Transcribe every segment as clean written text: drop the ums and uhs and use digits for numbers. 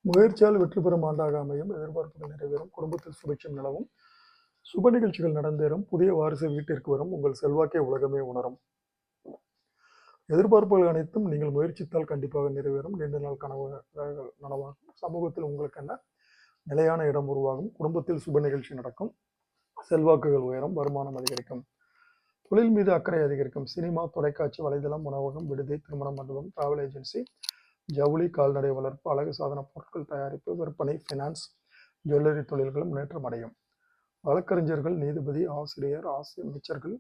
முயற்சியால் வெற்றி பெறும் ஆண்டாக அமையும். எதிர்பார்ப்புகள் நிறைவேறும். குடும்பத்தில் சுபிட்சம் நிலவும். சுப நிகழ்ச்சிகள் நடந்தேறும். புதிய வாரிசு வீட்டிற்கு வரும். உங்கள் செல்வாக்கை உலகமே உணரும். எதிர்பார்ப்புகள் அனைத்தும் நீங்கள் முயற்சித்தால் கண்டிப்பாக நிறைவேறும். நீண்ட நாள் கனவுகள் நனவாகும். சமூகத்தில் உங்களுக்கு என்ன நிலையான இடம் உருவாகும். குடும்பத்தில் சுப நிகழ்ச்சி நடக்கும். செல்வாக்குகள் உயரும். வருமானம் அதிகரிக்கும். தொழில் மீது அக்கறை அதிகரிக்கும். சினிமா, தொலைக்காட்சி, வலைதளம், உணவகம், விடுதி, திருமண மண்டபம், டிராவல் ஏஜென்சி, ஜவுளி, கால்நடை வளர்ப்பு, அழகு சாதன பொருட்கள் தயாரிப்பு, விற்பனை, ஃபினான்ஸ், ஜுவல்லரி தொழில்களும் முன்னேற்றம் அடையும். வழக்கறிஞர்கள், நீதிபதி, ஆசிரியர், அமைச்சர்கள்,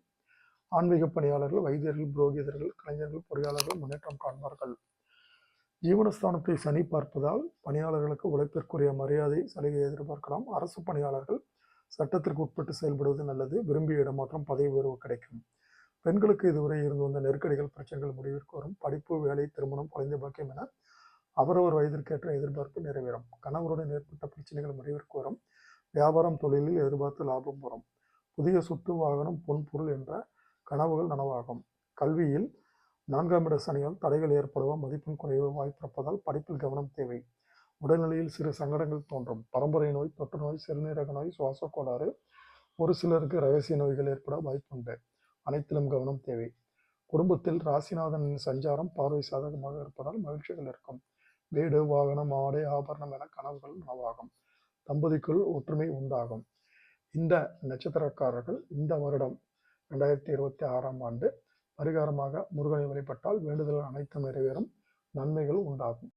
ஆன்மீக பணியாளர்கள், வைத்தியர்கள், புரோகிதர்கள், கலைஞர்கள், பொறியாளர்கள் முன்னேற்றம் காண்பார்கள். ஜீவனஸ்தானத்தை சனி பார்ப்பதால் பணியாளர்களுக்கு உழைப்பிற்குரிய மரியாதை, சலுகை எதிர்பார்க்கலாம். அரசு பணியாளர்கள் சட்டத்திற்கு உட்பட்டு செயல்படுவது நல்லது. விரும்பிய இடமாற்றம், பதவி உயர்வு கிடைக்கும். பெண்களுக்கு இதுவரை இருந்து வந்த நெருக்கடிகள், பிரச்சனைகள் முடிவிற்கு வரும். படிப்பு, வேலை, திருமணம், குழந்தை பாக்கியம் என அவரவர் வயதிற்கேற்ற எதிர்பார்ப்பு நிறைவேறும். கணவருடன் ஏற்பட்ட பிரச்சனைகள் முடிவிற்கு வரும். வியாபாரம், தொழிலில் எதிர்பார்த்து லாபம் வரும். புதிய சொத்து, வாகனம், பொன், பொருள் என்ற கனவுகள் நனவாகும். கல்வியில் 4ஆம் இட சனியால் தடைகள் ஏற்படுவோம். மதிப்பெண் குறைவு வாய்ப்பிருப்பதால் படிப்பில் கவனம் தேவை. உடல்நிலையில் சிறு சங்கடங்கள் தோன்றும். பரம்பரை நோய், தொற்று நோய், சிறுநீரக நோய், சுவாச கோளாறு, ஒரு சிலருக்கு இரகசிய நோய்கள் ஏற்பட வாய்ப்புண்டு. அனைத்திலும் கவனம் தேவை. குடும்பத்தில் ராசிநாதனின் சஞ்சாரம், பார்வை சாதகமாக இருப்பதால் மகிழ்ச்சிகள் இருக்கும். வீடு, வாகனம், ஆடை, ஆபரணம் என கனவுகள் நனவாகும். தம்பதிக்குள் ஒற்றுமை உண்டாகும். இந்த நட்சத்திரக்காரர்கள் இந்த வருடம் 2026ஆம் ஆண்டு பரிகாரமாக முருகனை வழிபட்டால் வேண்டுதல் அனைத்தும் நிறைவேறும். நன்மைகள் உண்டாகும்.